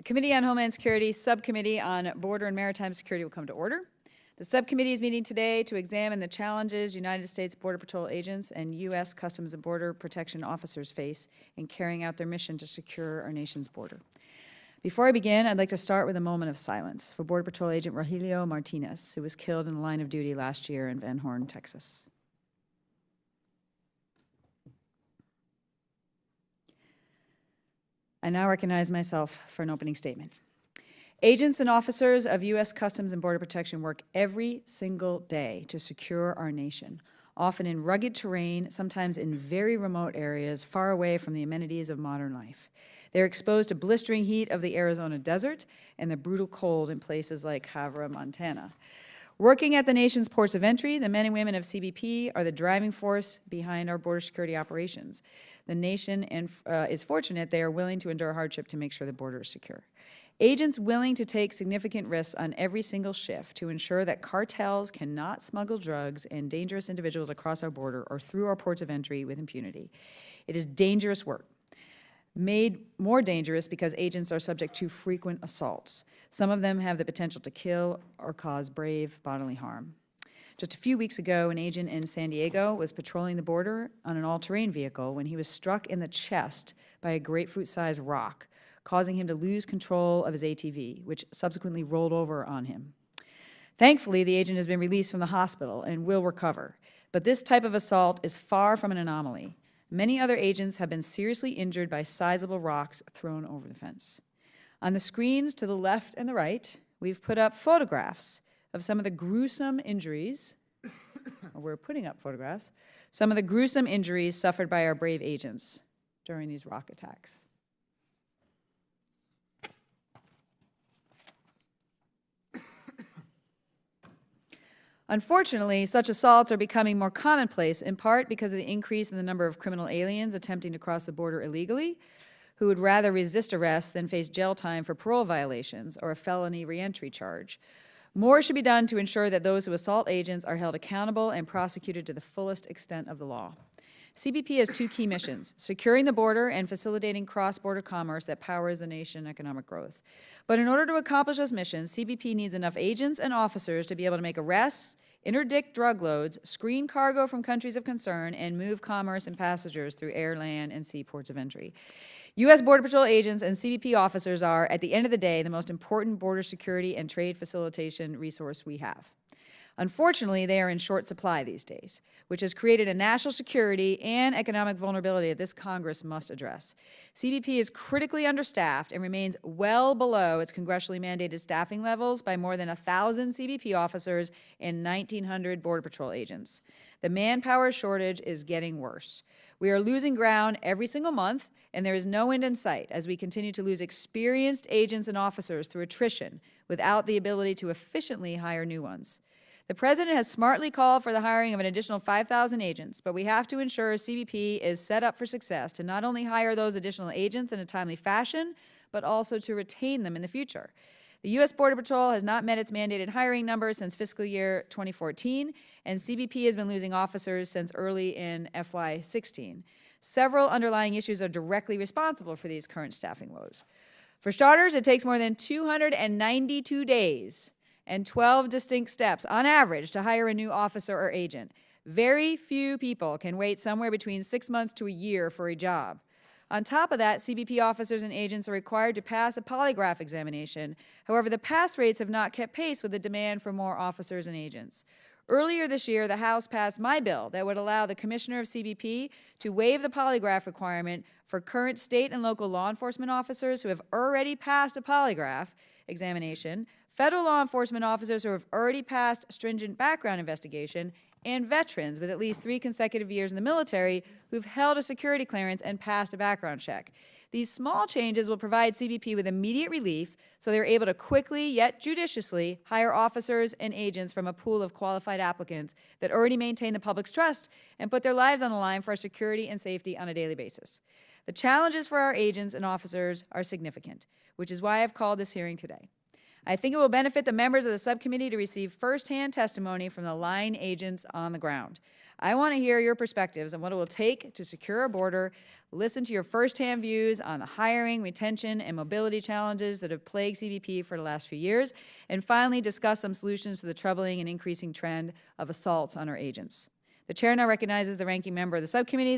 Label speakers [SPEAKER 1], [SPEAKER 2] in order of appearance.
[SPEAKER 1] Committee on Homeland Security Subcommittee on Border and Maritime Security will come to order. The subcommittee is meeting today to examine the challenges United States Border Patrol agents and U.S. Customs and Border Protection officers face in carrying out their mission to secure our nation's border. Before I begin, I'd like to start with a moment of silence for Border Patrol Agent Rogelio Martinez, who was killed in the line of duty last year in Van Horn, Texas. I now recognize myself for an opening statement. Agents and officers of U.S. Customs and Border Protection work every single day to secure our nation, often in rugged terrain, sometimes in very remote areas far away from the amenities of modern life. They're exposed to blistering heat of the Arizona desert and the brutal cold in places like Havre, Montana. Working at the nation's ports of entry, the men and women of CBP are the driving force behind our border security operations. The nation is fortunate they are willing to endure hardship to make sure the border is secure. Agents willing to take significant risks on every single shift to ensure that cartels cannot smuggle drugs and dangerous individuals across our border or through our ports of entry with impunity. It is dangerous work, made more dangerous because agents are subject to frequent assaults. Some of them have the potential to kill or cause grave bodily harm. Just a few weeks ago, an agent in San Diego was patrolling the border on an all-terrain vehicle when he was struck in the chest by a grapefruit-sized rock, causing him to lose control of his ATV, which subsequently rolled over on him. Thankfully, the agent has been released from the hospital and will recover, but this type of assault is far from an anomaly. Many other agents have been seriously injured by sizable rocks thrown over the fence. On the screens to the left and the right, we've put up photographs of some of the gruesome injuries, or we're putting up photographs, some of the gruesome injuries suffered by our brave agents during these rock attacks. Unfortunately, such assaults are becoming more commonplace, in part because of the increase in the number of criminal aliens attempting to cross the border illegally, who would rather resist arrest than face jail time for parole violations or a felony reentry charge. More should be done to ensure that those who assault agents are held accountable and prosecuted to the fullest extent of the law. CBP has two key missions: securing the border and facilitating cross-border commerce that powers the nation's economic growth. But in order to accomplish those missions, CBP needs enough agents and officers to be able to make arrests, interdict drug loads, screen cargo from countries of concern, and move commerce and passengers through air, land, and sea ports of entry. U.S. Border Patrol agents and CBP officers are, at the end of the day, the most important border security and trade facilitation resource we have. Unfortunately, they are in short supply these days, which has created a national security and economic vulnerability that this Congress must address. CBP is critically understaffed and remains well below its congressionally mandated staffing levels by more than 1,000 CBP officers and 1,900 Border Patrol agents. The manpower shortage is getting worse. We are losing ground every single month, and there is no end in sight as we continue to lose experienced agents and officers through attrition without the ability to efficiently hire new ones. The President has smartly called for the hiring of an additional 5,000 agents, but we have to ensure CBP is set up for success to not only hire those additional agents in a timely fashion, but also to retain them in the future. The U.S. Border Patrol has not met its mandated hiring numbers since fiscal year 2014, and CBP has been losing officers since early in FY16. Several underlying issues are directly responsible for these current staffing woes. For starters, it takes more than 292 days and 12 distinct steps, on average, to hire a new officer or agent. Very few people can wait somewhere between 6 months to a year for a job. On top of that, CBP officers and agents are required to pass a polygraph examination. However, the pass rates have not kept pace with the demand for more officers and agents. Earlier this year, the House passed my bill that would allow the Commissioner of CBP to waive the polygraph requirement for current state and local law enforcement officers who have already passed a polygraph examination, federal law enforcement officers who have already passed stringent background investigation, and veterans with at least 3 consecutive years in the military who've held a security clearance and passed a background check. These small changes will provide CBP with immediate relief so they're able to quickly yet judiciously hire officers and agents from a pool of qualified applicants that already maintain the public's trust and put their lives on the line for our security and safety on a daily basis. The challenges for our agents and officers are significant, which is why I've called this hearing today. I think it will benefit the members of the subcommittee to receive firsthand testimony from the line agents on the ground. I want to hear your perspectives on what it will take to secure our border, listen to your firsthand views on the hiring, retention, and mobility challenges that have plagued CBP for the last few years, and finally discuss some solutions to the troubling and increasing trend of assaults on our agents. The chair now recognizes the ranking member of the subcommittee.